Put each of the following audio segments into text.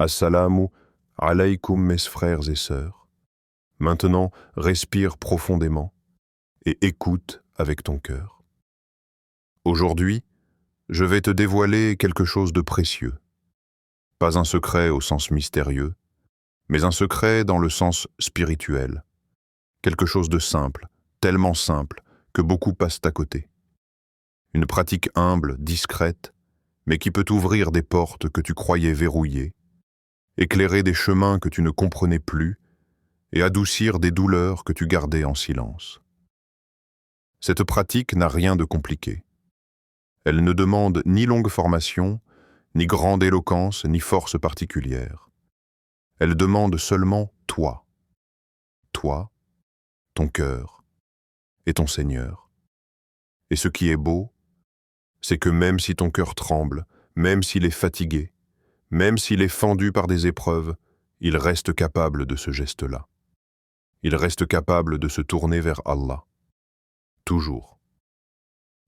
Assalamu alaykoum mes frères et sœurs. Maintenant, respire profondément et écoute avec ton cœur. Aujourd'hui, je vais te dévoiler quelque chose de précieux. Pas un secret au sens mystérieux, mais un secret dans le sens spirituel. Quelque chose de simple, tellement simple que beaucoup passent à côté. Une pratique humble, discrète, mais qui peut ouvrir des portes que tu croyais verrouillées, éclairer des chemins que tu ne comprenais plus et adoucir des douleurs que tu gardais en silence. Cette pratique n'a rien de compliqué. Elle ne demande ni longue formation, ni grande éloquence, ni force particulière. Elle demande seulement toi, ton cœur et ton Seigneur. Et ce qui est beau, c'est que même si ton cœur tremble, même s'il est fatigué, même s'il est fendu par des épreuves, il reste capable de ce geste-là. Il reste capable de se tourner vers Allah. Toujours.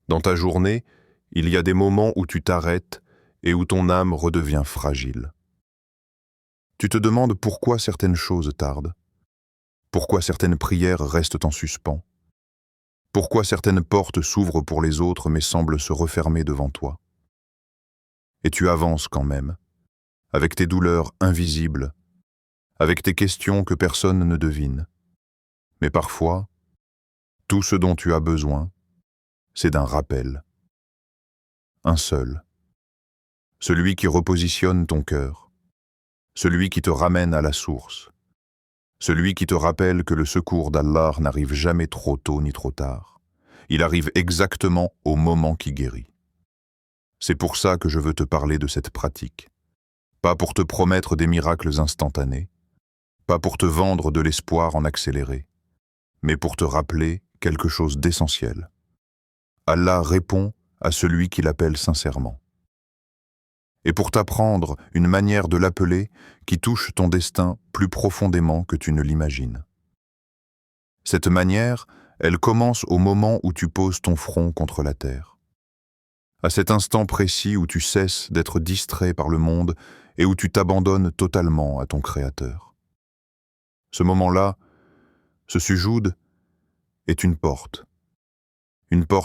Dans ta journée, il y a des moments où tu t'arrêtes et où ton âme redevient fragile. Tu te demandes pourquoi certaines choses tardent, pourquoi certaines prières restent en suspens, pourquoi certaines portes s'ouvrent pour les autres mais semblent se refermer devant toi. Et tu avances quand même, avec tes douleurs invisibles, avec tes questions que personne ne devine. Mais parfois, tout ce dont tu as besoin, c'est d'un rappel. Un seul. Celui qui repositionne ton cœur. Celui qui te ramène à la source. Celui qui te rappelle que le secours d'Allah n'arrive jamais trop tôt ni trop tard. Il arrive exactement au moment qui guérit. C'est pour ça que je veux te parler de cette pratique. Pas pour te promettre des miracles instantanés, pas pour te vendre de l'espoir en accéléré, mais pour te rappeler quelque chose d'essentiel. Allah répond à celui qui l'appelle sincèrement. Et pour t'apprendre une manière de l'appeler qui touche ton destin plus profondément que tu ne l'imagines. Cette manière, elle commence au moment où tu poses ton front contre la terre. À cet instant précis où tu cesses d'être distrait par le monde et où tu t'abandonnes totalement à ton Créateur. Ce moment-là, ce sujoud est une porte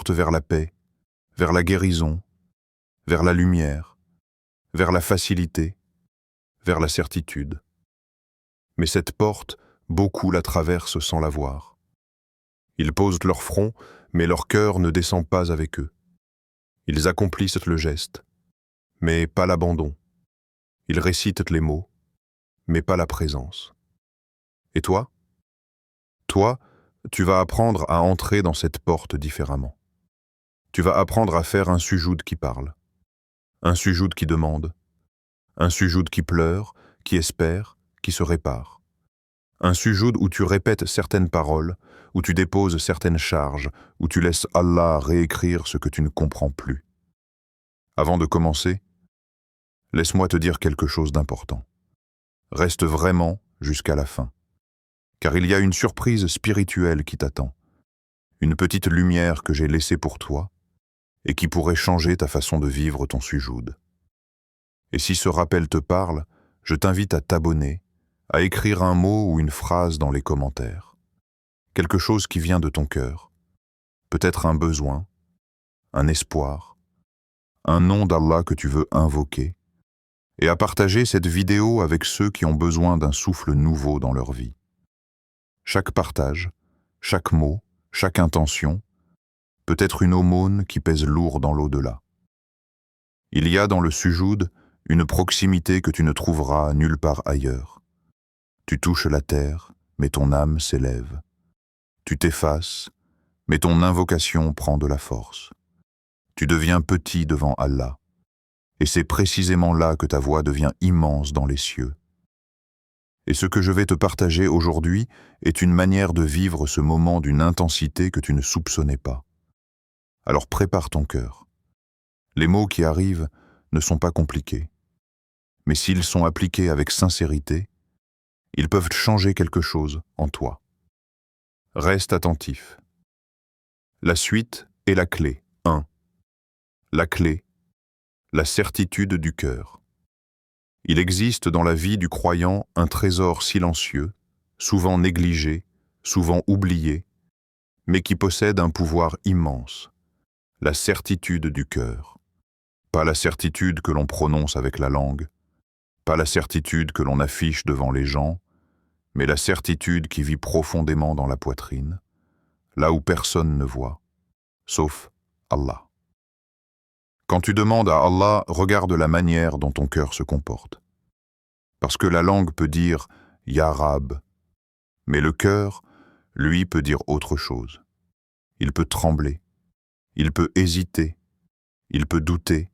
vers la paix, vers la guérison, vers la lumière, vers la facilité, vers la certitude. Mais cette porte, beaucoup la traversent sans la voir. Ils posent leur front, mais leur cœur ne descend pas avec eux. Ils accomplissent le geste, mais pas l'abandon. Ils récitent les mots, mais pas la présence. Et toi? Toi, tu vas apprendre à entrer dans cette porte différemment. Tu vas apprendre à faire un sujoud qui parle, un sujoud qui demande, un sujoud qui pleure, qui espère, qui se répare. Un sujoud où tu répètes certaines paroles, où tu déposes certaines charges, où tu laisses Allah réécrire ce que tu ne comprends plus. Avant de commencer, laisse-moi te dire quelque chose d'important. Reste vraiment jusqu'à la fin, car il y a une surprise spirituelle qui t'attend, une petite lumière que j'ai laissée pour toi et qui pourrait changer ta façon de vivre ton sujoud. Et si ce rappel te parle, je t'invite à t'abonner, à écrire un mot ou une phrase dans les commentaires. Quelque chose qui vient de ton cœur, peut-être un besoin, un espoir, un nom d'Allah que tu veux invoquer, et à partager cette vidéo avec ceux qui ont besoin d'un souffle nouveau dans leur vie. Chaque partage, chaque mot, chaque intention peut être une aumône qui pèse lourd dans l'au-delà. Il y a dans le sujoud une proximité que tu ne trouveras nulle part ailleurs. Tu touches la terre, mais ton âme s'élève. Tu t'effaces, mais ton invocation prend de la force. Tu deviens petit devant Allah, et c'est précisément là que ta voix devient immense dans les cieux. Et ce que je vais te partager aujourd'hui est une manière de vivre ce moment d'une intensité que tu ne soupçonnais pas. Alors prépare ton cœur. Les mots qui arrivent ne sont pas compliqués, mais s'ils sont appliqués avec sincérité, ils peuvent changer quelque chose en toi. Reste attentif. La suite est la clé. 1. La clé, la certitude du cœur. Il existe dans la vie du croyant un trésor silencieux, souvent négligé, souvent oublié, mais qui possède un pouvoir immense, la certitude du cœur. Pas la certitude que l'on prononce avec la langue, pas la certitude que l'on affiche devant les gens, mais la certitude qui vit profondément dans la poitrine, là où personne ne voit, sauf Allah. Quand tu demandes à Allah, regarde la manière dont ton cœur se comporte. Parce que la langue peut dire « Ya Rab », mais le cœur, lui, peut dire autre chose. Il peut trembler, il peut hésiter, il peut douter,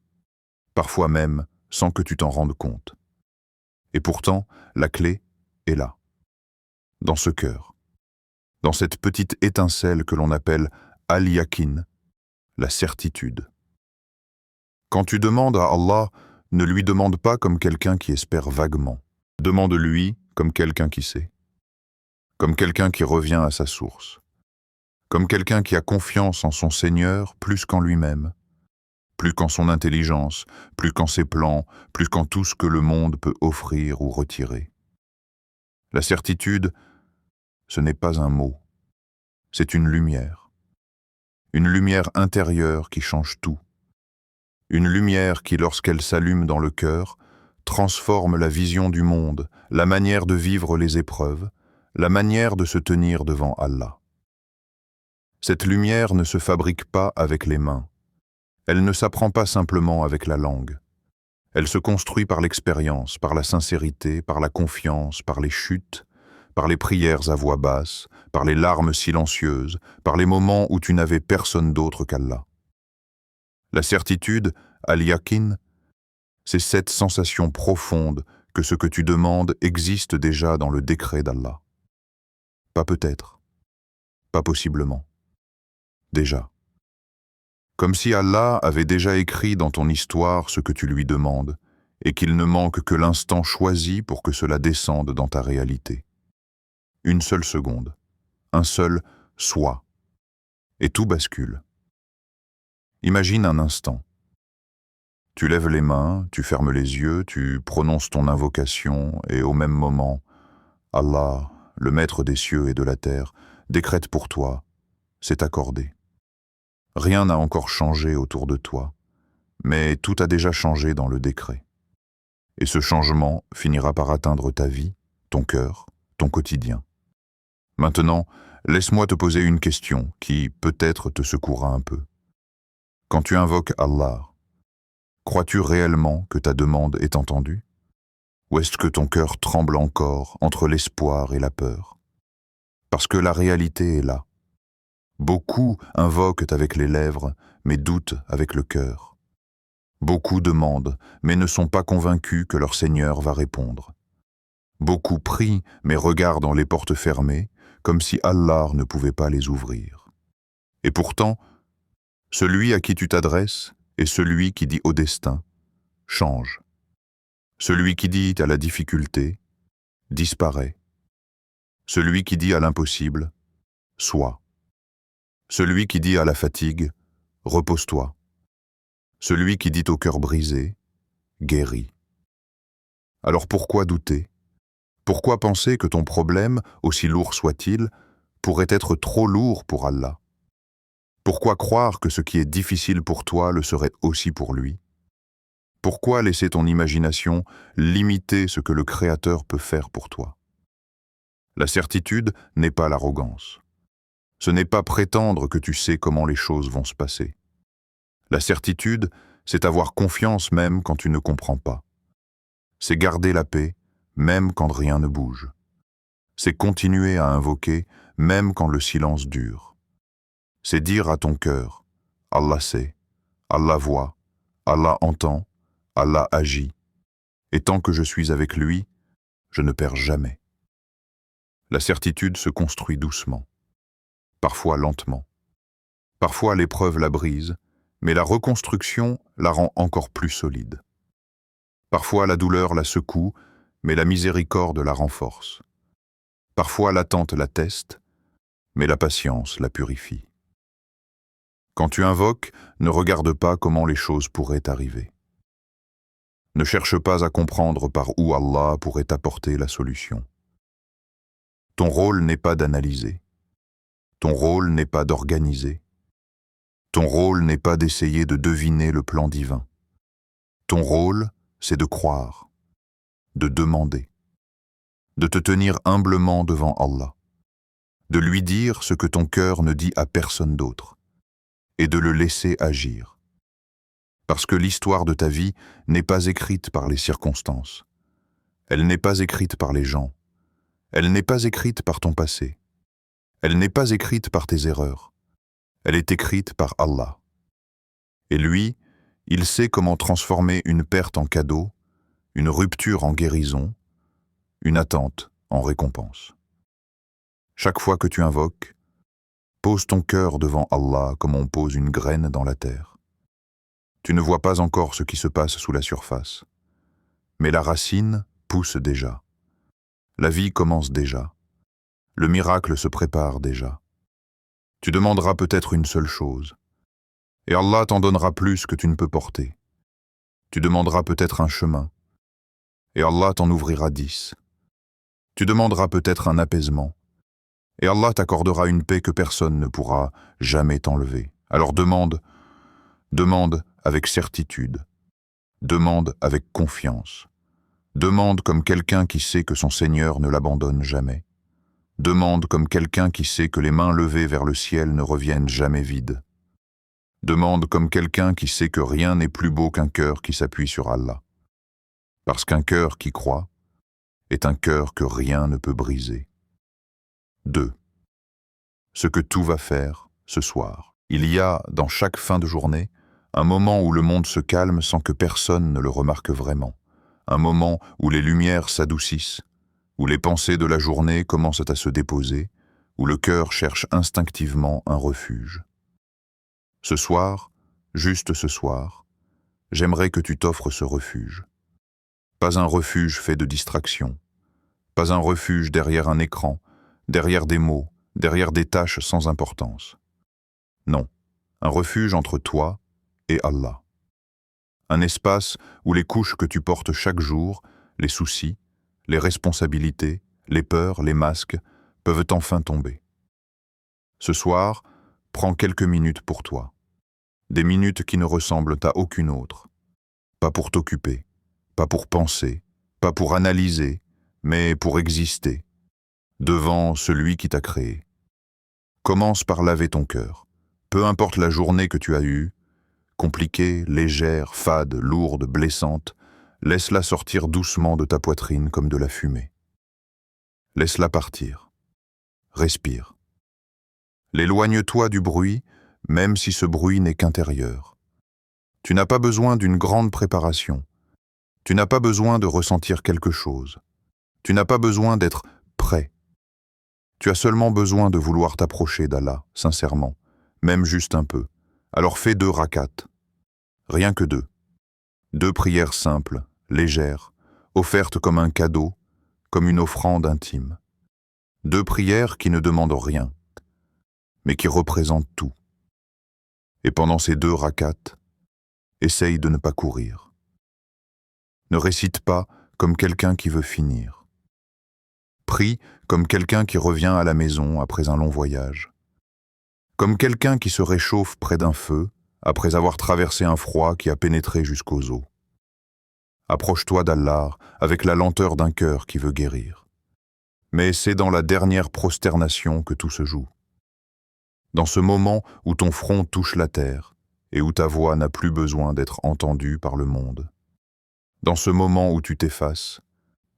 parfois même sans que tu t'en rendes compte. Et pourtant, la clé est là, dans ce cœur, dans cette petite étincelle que l'on appelle al-yakin, la certitude. Quand tu demandes à Allah, ne lui demande pas comme quelqu'un qui espère vaguement. Demande-lui comme quelqu'un qui sait, comme quelqu'un qui revient à sa source, comme quelqu'un qui a confiance en son Seigneur plus qu'en lui-même, plus qu'en son intelligence, plus qu'en ses plans, plus qu'en tout ce que le monde peut offrir ou retirer. La certitude, ce n'est pas un mot, c'est une lumière intérieure qui change tout. Une lumière qui, lorsqu'elle s'allume dans le cœur, transforme la vision du monde, la manière de vivre les épreuves, la manière de se tenir devant Allah. Cette lumière ne se fabrique pas avec les mains. Elle ne s'apprend pas simplement avec la langue. Elle se construit par l'expérience, par la sincérité, par la confiance, par les chutes, par les prières à voix basse, par les larmes silencieuses, par les moments où tu n'avais personne d'autre qu'Allah. La certitude, al-yakin, c'est cette sensation profonde que ce que tu demandes existe déjà dans le décret d'Allah. Pas peut-être, pas possiblement, déjà. Comme si Allah avait déjà écrit dans ton histoire ce que tu lui demandes, et qu'il ne manque que l'instant choisi pour que cela descende dans ta réalité. Une seule seconde, un seul « soit », et tout bascule. Imagine un instant. Tu lèves les mains, tu fermes les yeux, tu prononces ton invocation, et au même moment, Allah, le maître des cieux et de la terre, décrète pour toi, c'est accordé. Rien n'a encore changé autour de toi, mais tout a déjà changé dans le décret. Et ce changement finira par atteindre ta vie, ton cœur, ton quotidien. Maintenant, laisse-moi te poser une question qui, peut-être, te secouera un peu. Quand tu invoques Allah, crois-tu réellement que ta demande est entendue? Ou est-ce que ton cœur tremble encore entre l'espoir et la peur? Parce que la réalité est là. Beaucoup invoquent avec les lèvres, mais doutent avec le cœur. Beaucoup demandent, mais ne sont pas convaincus que leur Seigneur va répondre. Beaucoup prient, mais regardent les portes fermées, comme si Allah ne pouvait pas les ouvrir. Et pourtant, celui à qui tu t'adresses est celui qui dit au destin « change ». Celui qui dit à la difficulté « disparaît ». Celui qui dit à l'impossible « sois ». Celui qui dit à la fatigue « repose-toi ». Celui qui dit au cœur brisé « guéris ». Alors pourquoi douter? Pourquoi penser que ton problème, aussi lourd soit-il, pourrait être trop lourd pour Allah? Pourquoi croire que ce qui est difficile pour toi le serait aussi pour lui? Pourquoi laisser ton imagination limiter ce que le Créateur peut faire pour toi? La certitude n'est pas l'arrogance. Ce n'est pas prétendre que tu sais comment les choses vont se passer. La certitude, c'est avoir confiance même quand tu ne comprends pas. C'est garder la paix, même quand rien ne bouge. C'est continuer à invoquer, même quand le silence dure. C'est dire à ton cœur, Allah sait, Allah voit, Allah entend, Allah agit, et tant que je suis avec lui, je ne perds jamais. La certitude se construit doucement, parfois lentement. Parfois l'épreuve la brise, mais la reconstruction la rend encore plus solide. Parfois la douleur la secoue, mais la miséricorde la renforce. Parfois l'attente la teste, mais la patience la purifie. Quand tu invoques, ne regarde pas comment les choses pourraient arriver. Ne cherche pas à comprendre par où Allah pourrait t'apporter la solution. Ton rôle n'est pas d'analyser. Ton rôle n'est pas d'organiser. Ton rôle n'est pas d'essayer de deviner le plan divin. Ton rôle, c'est de croire, de demander, de te tenir humblement devant Allah, de lui dire ce que ton cœur ne dit à personne d'autre, et de le laisser agir. Parce que l'histoire de ta vie n'est pas écrite par les circonstances. Elle n'est pas écrite par les gens. Elle n'est pas écrite par ton passé. Elle n'est pas écrite par tes erreurs. Elle est écrite par Allah. Et lui, il sait comment transformer une perte en cadeau, une rupture en guérison, une attente en récompense. Chaque fois que tu invoques, pose ton cœur devant Allah comme on pose une graine dans la terre. Tu ne vois pas encore ce qui se passe sous la surface, mais la racine pousse déjà. La vie commence déjà. Le miracle se prépare déjà. Tu demanderas peut-être une seule chose, et Allah t'en donnera plus que tu ne peux porter. Tu demanderas peut-être un chemin, et Allah t'en ouvrira 10. Tu demanderas peut-être un apaisement, et Allah t'accordera une paix que personne ne pourra jamais t'enlever. Alors demande avec certitude, demande avec confiance, demande comme quelqu'un qui sait que son Seigneur ne l'abandonne jamais, demande comme quelqu'un qui sait que les mains levées vers le ciel ne reviennent jamais vides, demande comme quelqu'un qui sait que rien n'est plus beau qu'un cœur qui s'appuie sur Allah, parce qu'un cœur qui croit est un cœur que rien ne peut briser. 2. Ce que tout va faire ce soir. Il y a, dans chaque fin de journée, un moment où le monde se calme sans que personne ne le remarque vraiment. Un moment où les lumières s'adoucissent, où les pensées de la journée commencent à se déposer, où le cœur cherche instinctivement un refuge. Ce soir, juste ce soir, j'aimerais que tu t'offres ce refuge. Pas un refuge fait de distractions, pas un refuge derrière un écran, derrière des mots, derrière des tâches sans importance. Non, un refuge entre toi et Allah. Un espace où les couches que tu portes chaque jour, les soucis, les responsabilités, les peurs, les masques, peuvent enfin tomber. Ce soir, prends quelques minutes pour toi. Des minutes qui ne ressemblent à aucune autre. Pas pour t'occuper, pas pour penser, pas pour analyser, mais pour exister, devant celui qui t'a créé. Commence par laver ton cœur. Peu importe la journée que tu as eue, compliquée, légère, fade, lourde, blessante, laisse-la sortir doucement de ta poitrine comme de la fumée. Laisse-la partir. Respire. L'éloigne-toi du bruit, même si ce bruit n'est qu'intérieur. Tu n'as pas besoin d'une grande préparation. Tu n'as pas besoin de ressentir quelque chose. Tu n'as pas besoin d'être prêt. Tu as seulement besoin de vouloir t'approcher d'Allah, sincèrement, même juste un peu. Alors fais 2 rakats. Rien que 2. 2 prières simples, légères, offertes comme un cadeau, comme une offrande intime. 2 prières qui ne demandent rien, mais qui représentent tout. Et pendant ces 2 rakats, essaye de ne pas courir. Ne récite pas comme quelqu'un qui veut finir. Prie comme quelqu'un qui revient à la maison après un long voyage. Comme quelqu'un qui se réchauffe près d'un feu après avoir traversé un froid qui a pénétré jusqu'aux os. Approche-toi d'Allah avec la lenteur d'un cœur qui veut guérir. Mais c'est dans la dernière prosternation que tout se joue. Dans ce moment où ton front touche la terre et où ta voix n'a plus besoin d'être entendue par le monde. Dans ce moment où tu t'effaces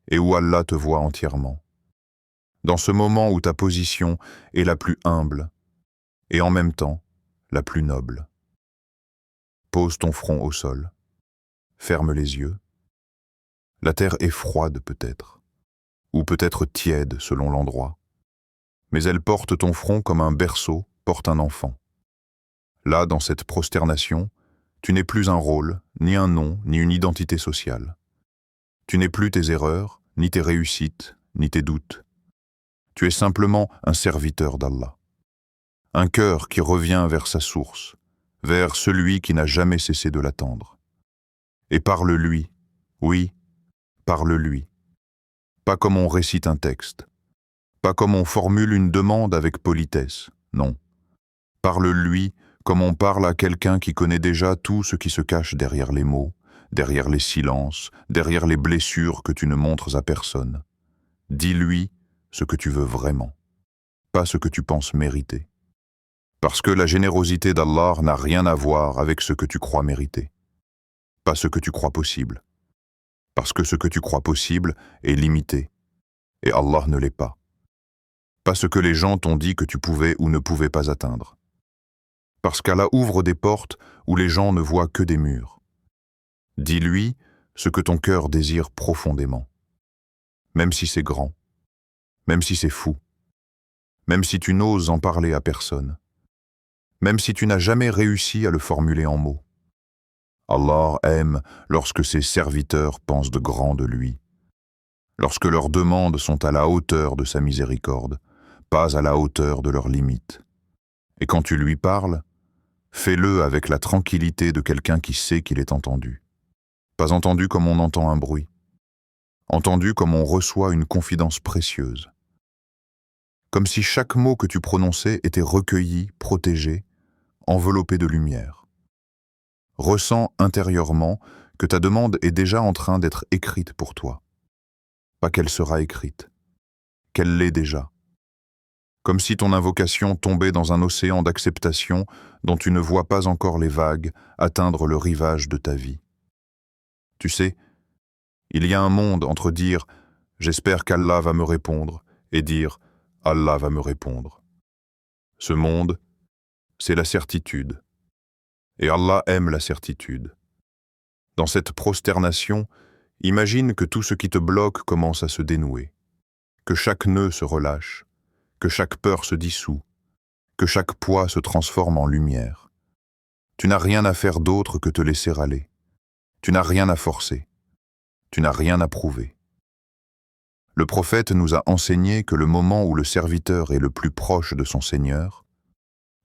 et où Allah te voit entièrement. Dans ce moment où ta position est la plus humble et en même temps la plus noble. Pose ton front au sol. Ferme les yeux. La terre est froide peut-être, ou peut-être tiède selon l'endroit. Mais elle porte ton front comme un berceau porte un enfant. Là, dans cette prosternation, tu n'es plus un rôle, ni un nom, ni une identité sociale. Tu n'es plus tes erreurs, ni tes réussites, ni tes doutes. Tu es simplement un serviteur d'Allah. Un cœur qui revient vers sa source, vers celui qui n'a jamais cessé de l'attendre. Et parle-lui, Oui, parle-lui. Pas comme on récite un texte. Pas comme on formule une demande avec politesse, non. Parle-lui comme on parle à quelqu'un qui connaît déjà tout ce qui se cache derrière les mots, derrière les silences, derrière les blessures que tu ne montres à personne. Dis-lui ce que tu veux vraiment, pas ce que tu penses mériter. Parce que la générosité d'Allah n'a rien à voir avec ce que tu crois mériter, pas ce que tu crois possible. Parce que ce que tu crois possible est limité, et Allah ne l'est pas. Pas ce que les gens t'ont dit que tu pouvais ou ne pouvais pas atteindre. Parce qu'Allah ouvre des portes où les gens ne voient que des murs. Dis-lui ce que ton cœur désire profondément, même si c'est grand, même si c'est fou, même si tu n'oses en parler à personne, même si tu n'as jamais réussi à le formuler en mots. Allah aime lorsque ses serviteurs pensent de grand de lui, lorsque leurs demandes sont à la hauteur de sa miséricorde, pas à la hauteur de leurs limites. Et quand tu lui parles, fais-le avec la tranquillité de quelqu'un qui sait qu'il est entendu. Pas entendu comme on entend un bruit, entendu comme on reçoit une confidence précieuse. Comme si chaque mot que tu prononçais était recueilli, protégé, enveloppé de lumière. Ressens intérieurement que ta demande est déjà en train d'être écrite pour toi. Pas qu'elle sera écrite, qu'elle l'est déjà. Comme si ton invocation tombait dans un océan d'acceptation dont tu ne vois pas encore les vagues atteindre le rivage de ta vie. Tu sais, il y a un monde entre dire « j'espère qu'Allah va me répondre » et dire « Allah va me répondre ». Ce monde, c'est la certitude. Et Allah aime la certitude. Dans cette prosternation, imagine que tout ce qui te bloque commence à se dénouer, que chaque nœud se relâche, que chaque peur se dissout, que chaque poids se transforme en lumière. Tu n'as rien à faire d'autre que te laisser aller. Tu n'as rien à forcer. Tu n'as rien à prouver. Le prophète nous a enseigné que le moment où le serviteur est le plus proche de son Seigneur,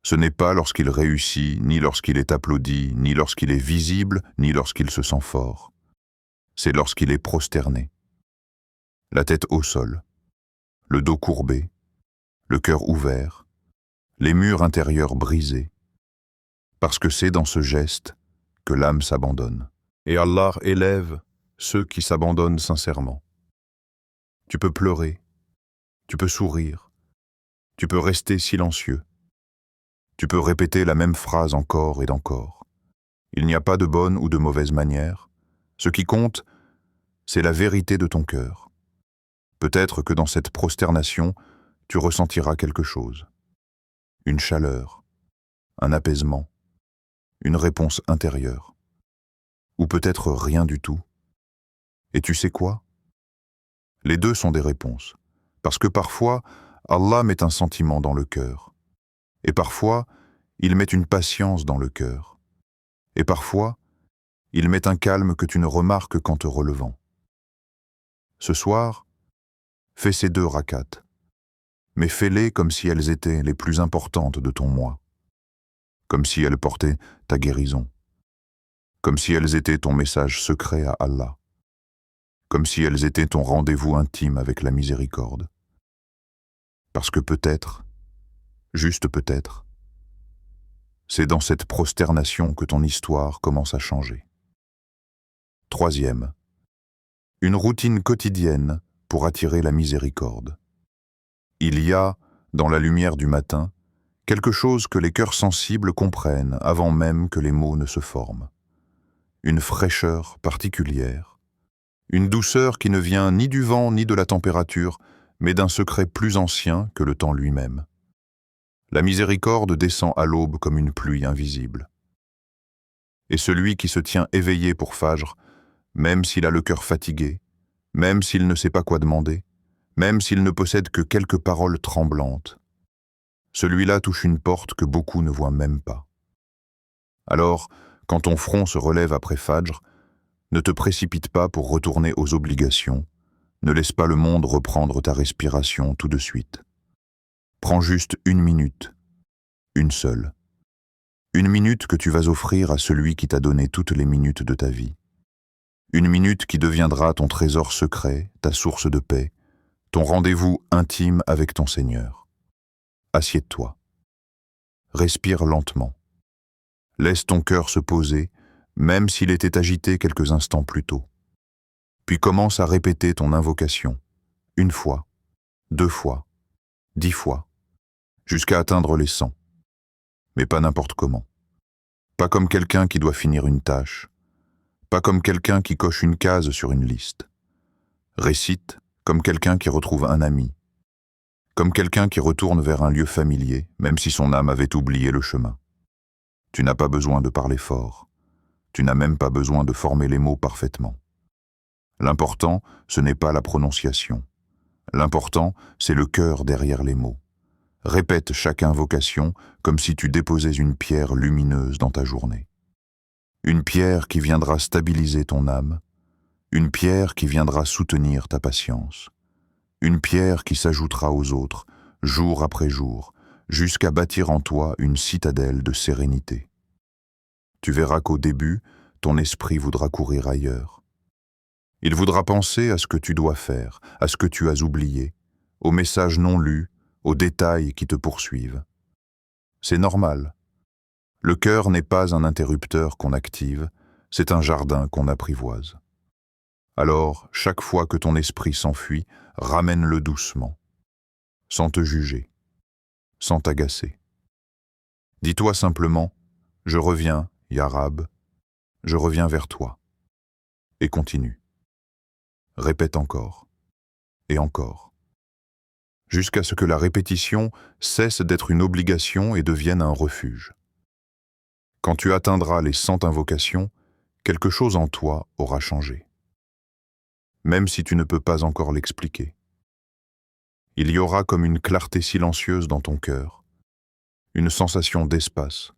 ce n'est pas lorsqu'il réussit, ni lorsqu'il est applaudi, ni lorsqu'il est visible, ni lorsqu'il se sent fort. C'est lorsqu'il est prosterné. La tête au sol, le dos courbé, le cœur ouvert, les murs intérieurs brisés, parce que c'est dans ce geste que l'âme s'abandonne. Et Allah élève ceux qui s'abandonnent sincèrement. Tu peux pleurer, tu peux sourire, tu peux rester silencieux, tu peux répéter la même phrase encore et encore. Il n'y a pas de bonne ou de mauvaise manière. Ce qui compte, c'est la vérité de ton cœur. Peut-être que dans cette prosternation, tu ressentiras quelque chose. Une chaleur, un apaisement, une réponse intérieure. Ou peut-être rien du tout. Et tu sais quoi? Les deux sont des réponses. Parce que parfois, Allah met un sentiment dans le cœur. Et parfois, il met une patience dans le cœur. Et parfois, il met un calme que tu ne remarques qu'en te relevant. Ce soir, fais ces 2 rakats, mais fais-les comme si elles étaient les plus importantes de ton moi, comme si elles portaient ta guérison, comme si elles étaient ton message secret à Allah, comme si elles étaient ton rendez-vous intime avec la miséricorde. Parce que peut-être, juste peut-être, c'est dans cette prosternation que ton histoire commence à changer. 3e, une routine quotidienne pour attirer la miséricorde. Il y a, dans la lumière du matin, quelque chose que les cœurs sensibles comprennent avant même que les mots ne se forment. Une fraîcheur particulière, une douceur qui ne vient ni du vent ni de la température, mais d'un secret plus ancien que le temps lui-même. La miséricorde descend à l'aube comme une pluie invisible. Et celui qui se tient éveillé pour Fajr, même s'il a le cœur fatigué, même s'il ne sait pas quoi demander, même s'il ne possède que quelques paroles tremblantes, celui-là touche une porte que beaucoup ne voient même pas. Alors, quand ton front se relève après Fajr, ne te précipite pas pour retourner aux obligations, ne laisse pas le monde reprendre ta respiration tout de suite. Prends juste 1 minute, une seule. 1 minute que tu vas offrir à celui qui t'a donné toutes les minutes de ta vie. Une minute qui deviendra ton trésor secret, ta source de paix, ton rendez-vous intime avec ton Seigneur. Assieds-toi. Respire lentement. Laisse ton cœur se poser, même s'il était agité quelques instants plus tôt. Puis commence à répéter ton invocation, 1 fois, 2 fois, 10 fois, jusqu'à atteindre les 100. Mais pas n'importe comment. Pas comme quelqu'un qui doit finir une tâche. Pas comme quelqu'un qui coche une case sur une liste. Récite comme quelqu'un qui retrouve un ami. Comme quelqu'un qui retourne vers un lieu familier, même si son âme avait oublié le chemin. Tu n'as pas besoin de parler fort. Tu n'as même pas besoin de former les mots parfaitement. L'important, ce n'est pas la prononciation. L'important, c'est le cœur derrière les mots. Répète chaque invocation comme si tu déposais une pierre lumineuse dans ta journée. Une pierre qui viendra stabiliser ton âme, une pierre qui viendra soutenir ta patience, une pierre qui s'ajoutera aux autres, jour après jour, jusqu'à bâtir en toi une citadelle de sérénité. Tu verras qu'au début, ton esprit voudra courir ailleurs. Il voudra penser à ce que tu dois faire, à ce que tu as oublié, aux messages non lus, aux détails qui te poursuivent. C'est normal. Le cœur n'est pas un interrupteur qu'on active, c'est un jardin qu'on apprivoise. Alors, chaque fois que ton esprit s'enfuit, ramène-le doucement, sans te juger, sans t'agacer. Dis-toi simplement, je reviens, Ya Rab, je reviens vers toi. Et continue. Répète encore, et encore, jusqu'à ce que la répétition cesse d'être une obligation et devienne un refuge. Quand tu atteindras les 100 invocations, quelque chose en toi aura changé. Même si tu ne peux pas encore l'expliquer. Il y aura comme une clarté silencieuse dans ton cœur, une sensation d'espace,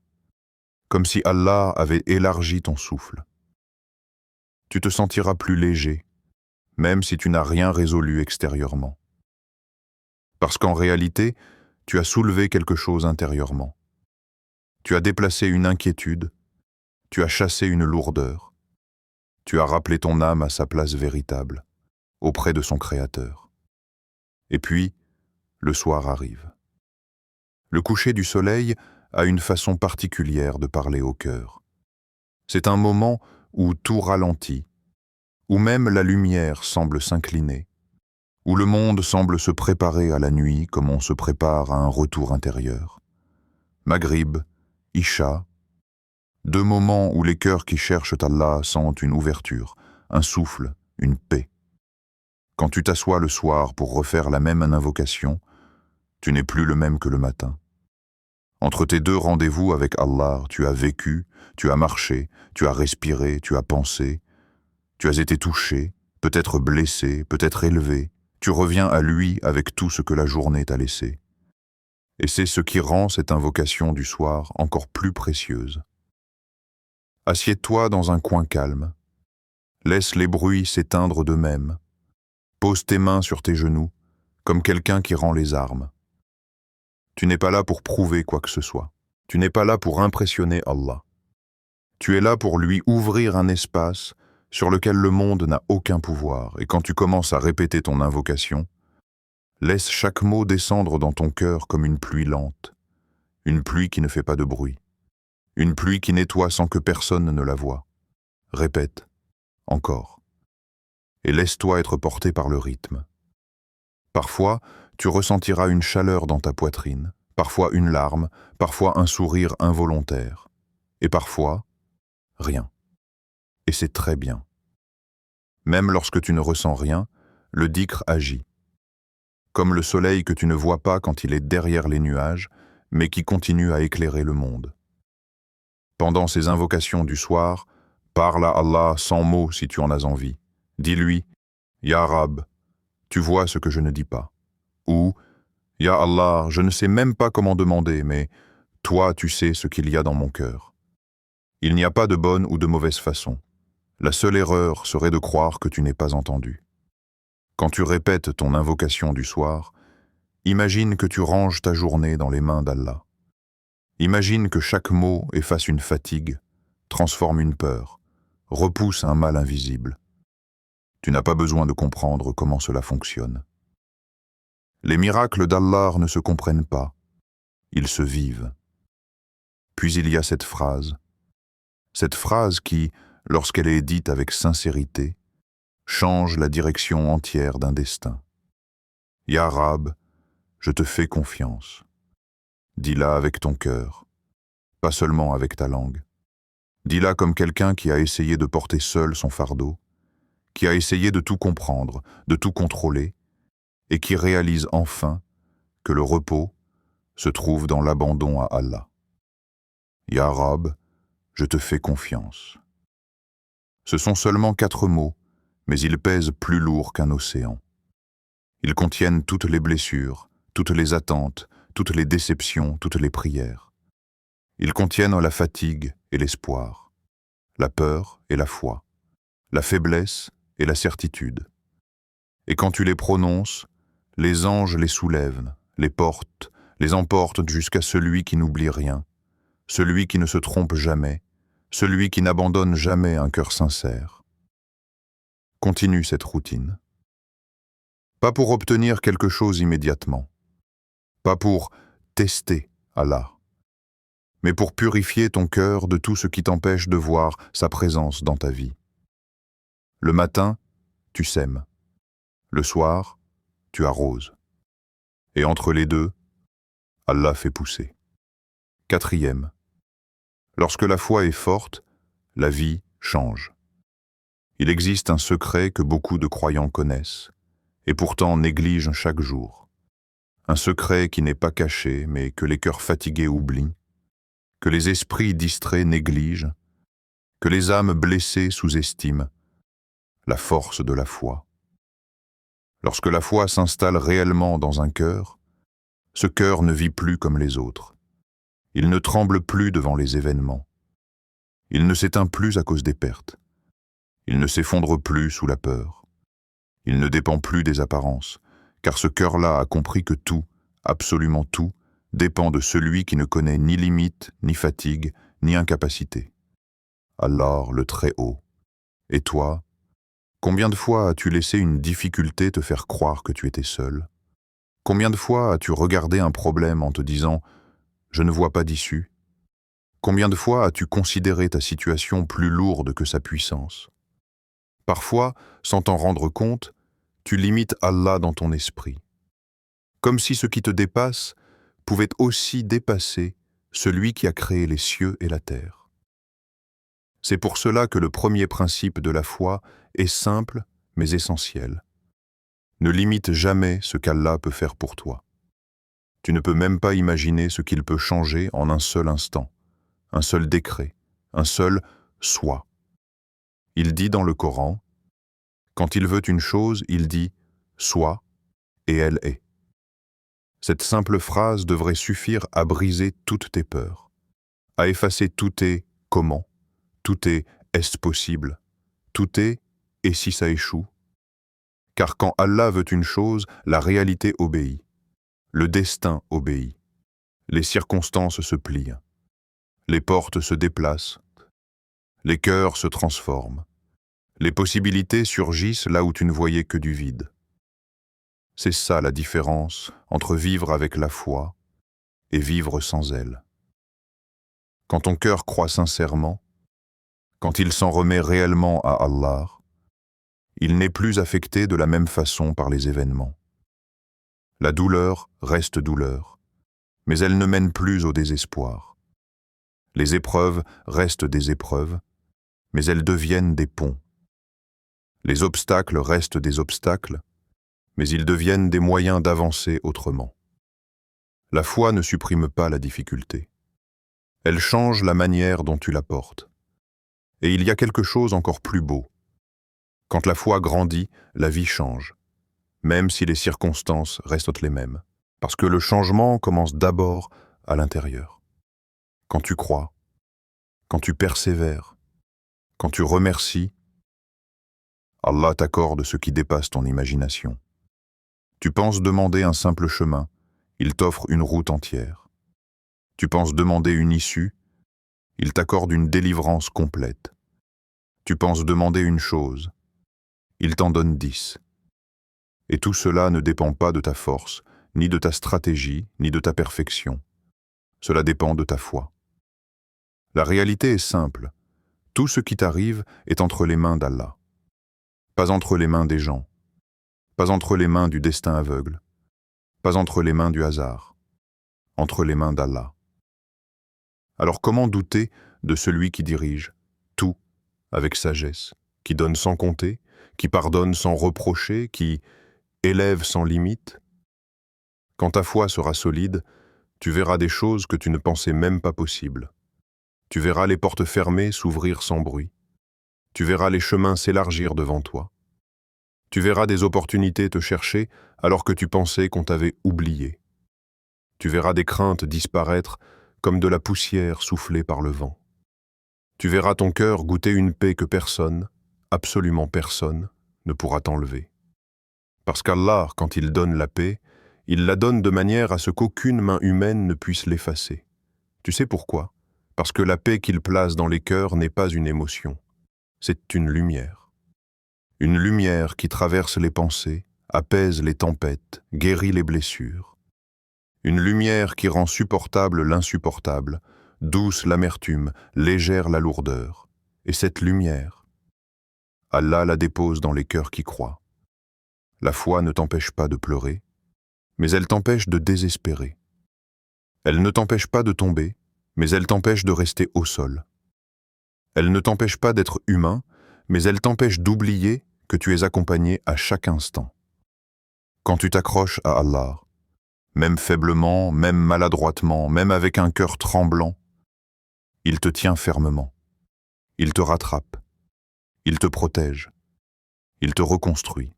comme si Allah avait élargi ton souffle. Tu te sentiras plus léger, même si tu n'as rien résolu extérieurement. Parce qu'en réalité, tu as soulevé quelque chose intérieurement. Tu as déplacé une inquiétude, tu as chassé une lourdeur, tu as rappelé ton âme à sa place véritable, auprès de son Créateur. Et puis, le soir arrive. Le coucher du soleil a une façon particulière de parler au cœur. C'est un moment où tout ralentit, où même la lumière semble s'incliner, où le monde semble se préparer à la nuit comme on se prépare à un retour intérieur. Maghrib, Isha, 2 moments où les cœurs qui cherchent Allah sentent une ouverture, un souffle, une paix. Quand tu t'assois le soir pour refaire la même invocation, tu n'es plus le même que le matin. Entre tes 2 rendez-vous avec Allah, tu as vécu, tu as marché, tu as respiré, tu as pensé, tu as été touché, peut-être blessé, peut-être élevé. Tu reviens à lui avec tout ce que la journée t'a laissé. Et c'est ce qui rend cette invocation du soir encore plus précieuse. Assieds-toi dans un coin calme. Laisse les bruits s'éteindre d'eux-mêmes. Pose tes mains sur tes genoux, comme quelqu'un qui rend les armes. Tu n'es pas là pour prouver quoi que ce soit. Tu n'es pas là pour impressionner Allah. Tu es là pour lui ouvrir un espace sur lequel le monde n'a aucun pouvoir. Et quand tu commences à répéter ton invocation, laisse chaque mot descendre dans ton cœur comme une pluie lente, une pluie qui ne fait pas de bruit, une pluie qui nettoie sans que personne ne la voie. Répète, encore, et laisse-toi être porté par le rythme. Parfois, tu ressentiras une chaleur dans ta poitrine, parfois une larme, parfois un sourire involontaire, et parfois, rien. Et c'est très bien. Même lorsque tu ne ressens rien, le dhikr agit. Comme le soleil que tu ne vois pas quand il est derrière les nuages, mais qui continue à éclairer le monde. Pendant ces invocations du soir, parle à Allah sans mots si tu en as envie. Dis-lui, « Ya Rab, tu vois ce que je ne dis pas. » Ou « Ya Allah, je ne sais même pas comment demander, mais toi tu sais ce qu'il y a dans mon cœur. » Il n'y a pas de bonne ou de mauvaise façon. La seule erreur serait de croire que tu n'es pas entendu. Quand tu répètes ton invocation du soir, imagine que tu ranges ta journée dans les mains d'Allah. Imagine que chaque mot efface une fatigue, transforme une peur, repousse un mal invisible. Tu n'as pas besoin de comprendre comment cela fonctionne. Les miracles d'Allah ne se comprennent pas, ils se vivent. Puis il y a cette phrase qui, lorsqu'elle est dite avec sincérité, change la direction entière d'un destin. Ya Rab, je te fais confiance. Dis-la avec ton cœur, pas seulement avec ta langue. Dis-la comme quelqu'un qui a essayé de porter seul son fardeau, qui a essayé de tout comprendre, de tout contrôler, et qui réalise enfin que le repos se trouve dans l'abandon à Allah. Ya Rab, je te fais confiance. Ce sont seulement 4 mots, mais ils pèsent plus lourd qu'un océan. Ils contiennent toutes les blessures, toutes les attentes, toutes les déceptions, toutes les prières. Ils contiennent la fatigue et l'espoir, la peur et la foi, la faiblesse et la certitude. Et quand tu les prononces, les anges les soulèvent, les portent, les emportent jusqu'à celui qui n'oublie rien, celui qui ne se trompe jamais, celui qui n'abandonne jamais un cœur sincère. Continue cette routine. Pas pour obtenir quelque chose immédiatement, pas pour tester Allah, mais pour purifier ton cœur de tout ce qui t'empêche de voir sa présence dans ta vie. Le matin, tu sèmes. Le soir, tu arroses. Et entre les deux, Allah fait pousser. 4e, lorsque la foi est forte, la vie change. Il existe un secret que beaucoup de croyants connaissent, et pourtant négligent chaque jour. Un secret qui n'est pas caché, mais que les cœurs fatigués oublient, que les esprits distraits négligent, que les âmes blessées sous-estiment, la force de la foi. Lorsque la foi s'installe réellement dans un cœur, ce cœur ne vit plus comme les autres. Il ne tremble plus devant les événements. Il ne s'éteint plus à cause des pertes. Il ne s'effondre plus sous la peur. Il ne dépend plus des apparences, car ce cœur-là a compris que tout, absolument tout, dépend de celui qui ne connaît ni limite, ni fatigue, ni incapacité. Allah le Très-Haut. Et toi, combien de fois as-tu laissé une difficulté te faire croire que tu étais seul? Combien de fois as-tu regardé un problème en te disant « je ne vois pas d'issue » ? Combien de fois as-tu considéré ta situation plus lourde que sa puissance? Parfois, sans t'en rendre compte, tu limites Allah dans ton esprit. Comme si ce qui te dépasse pouvait aussi dépasser celui qui a créé les cieux et la terre. C'est pour cela que le premier principe de la foi est simple mais essentiel. Ne limite jamais ce qu'Allah peut faire pour toi. Tu ne peux même pas imaginer ce qu'il peut changer en un seul instant, un seul décret, un seul « soit ». Il dit dans le Coran, quand il veut une chose, il dit « soit » et elle est. Cette simple phrase devrait suffire à briser toutes tes peurs, à effacer tout tes « comment », tout tes « est-ce possible », tout tes « et si ça échoue ». Car quand Allah veut une chose, la réalité obéit, le destin obéit, les circonstances se plient, les portes se déplacent, les cœurs se transforment, les possibilités surgissent là où tu ne voyais que du vide. C'est ça la différence entre vivre avec la foi et vivre sans elle. Quand ton cœur croit sincèrement, quand il s'en remet réellement à Allah, il n'est plus affecté de la même façon par les événements. La douleur reste douleur, mais elle ne mène plus au désespoir. Les épreuves restent des épreuves, mais elles deviennent des ponts. Les obstacles restent des obstacles, mais ils deviennent des moyens d'avancer autrement. La foi ne supprime pas la difficulté. Elle change la manière dont tu la portes. Et il y a quelque chose encore plus beau. Quand la foi grandit, la vie change, même si les circonstances restent les mêmes, parce que le changement commence d'abord à l'intérieur. Quand tu crois, quand tu persévères, quand tu remercies, Allah t'accorde ce qui dépasse ton imagination. Tu penses demander un simple chemin, il t'offre une route entière. Tu penses demander une issue, il t'accorde une délivrance complète. Tu penses demander une chose, il t'en donne 10. Et tout cela ne dépend pas de ta force, ni de ta stratégie, ni de ta perfection. Cela dépend de ta foi. La réalité est simple. Tout ce qui t'arrive est entre les mains d'Allah. Pas entre les mains des gens. Pas entre les mains du destin aveugle. Pas entre les mains du hasard. Entre les mains d'Allah. Alors comment douter de celui qui dirige tout avec sagesse, qui donne sans compter, qui pardonne sans reprocher, qui élève sans limite? Quand ta foi sera solide, tu verras des choses que tu ne pensais même pas possibles. Tu verras les portes fermées s'ouvrir sans bruit. Tu verras les chemins s'élargir devant toi. Tu verras des opportunités te chercher alors que tu pensais qu'on t'avait oublié. Tu verras des craintes disparaître comme de la poussière soufflée par le vent. Tu verras ton cœur goûter une paix que personne, absolument personne, ne pourra t'enlever. Parce qu'Allah, quand il donne la paix, il la donne de manière à ce qu'aucune main humaine ne puisse l'effacer. Tu sais pourquoi? Parce que la paix qu'il place dans les cœurs n'est pas une émotion, c'est une lumière. Une lumière qui traverse les pensées, apaise les tempêtes, guérit les blessures. Une lumière qui rend supportable l'insupportable, douce l'amertume, légère la lourdeur. Et cette lumière, Allah la dépose dans les cœurs qui croient. La foi ne t'empêche pas de pleurer, mais elle t'empêche de désespérer. Elle ne t'empêche pas de tomber, mais elle t'empêche de rester au sol. Elle ne t'empêche pas d'être humain, mais elle t'empêche d'oublier que tu es accompagné à chaque instant. Quand tu t'accroches à Allah, même faiblement, même maladroitement, même avec un cœur tremblant, il te tient fermement. Il te rattrape. Il te protège. Il te reconstruit.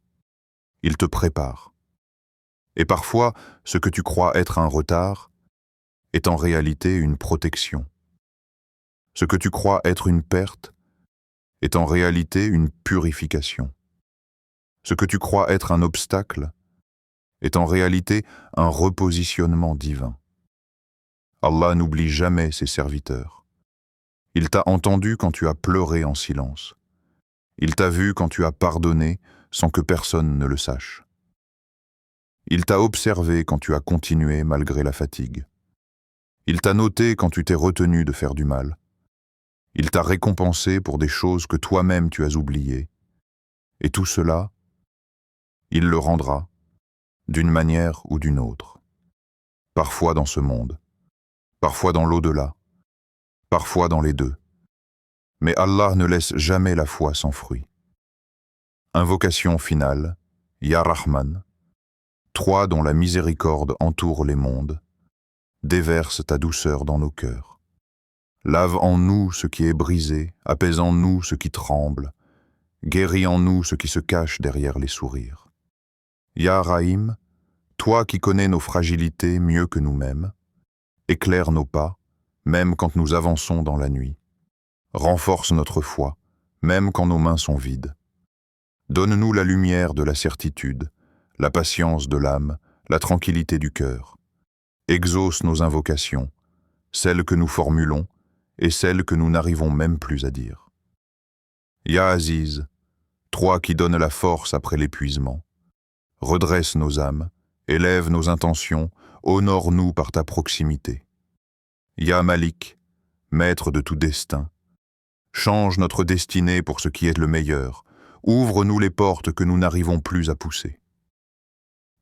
Il te prépare. Et parfois, ce que tu crois être un retard est en réalité une protection. Ce que tu crois être une perte est en réalité une purification. Ce que tu crois être un obstacle est en réalité un repositionnement divin. Allah n'oublie jamais ses serviteurs. Il t'a entendu quand tu as pleuré en silence. Il t'a vu quand tu as pardonné sans que personne ne le sache. Il t'a observé quand tu as continué malgré la fatigue. Il t'a noté quand tu t'es retenu de faire du mal. Il t'a récompensé pour des choses que toi-même tu as oubliées. Et tout cela, il le rendra d'une manière ou d'une autre. Parfois dans ce monde, parfois dans l'au-delà, parfois dans les deux. Mais Allah ne laisse jamais la foi sans fruit. Invocation finale, Ya Rahman, toi dont la miséricorde entoure les mondes, déverse ta douceur dans nos cœurs. Lave en nous ce qui est brisé, apaise en nous ce qui tremble, guéris en nous ce qui se cache derrière les sourires. Ya Rahim, toi qui connais nos fragilités mieux que nous-mêmes, éclaire nos pas, même quand nous avançons dans la nuit. Renforce notre foi, même quand nos mains sont vides. Donne-nous la lumière de la certitude, la patience de l'âme, la tranquillité du cœur. Exauce nos invocations, celles que nous formulons et celles que nous n'arrivons même plus à dire. Ya Aziz, toi qui donnes la force après l'épuisement, redresse nos âmes, élève nos intentions, honore-nous par ta proximité. Ya Malik, maître de tout destin, change notre destinée pour ce qui est le meilleur, ouvre-nous les portes que nous n'arrivons plus à pousser.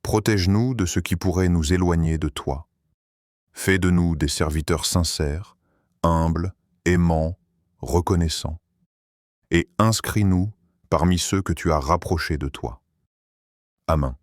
Protège-nous de ce qui pourrait nous éloigner de toi. Fais de nous des serviteurs sincères, humbles, aimants, reconnaissants. Et inscris-nous parmi ceux que tu as rapprochés de toi. Amen.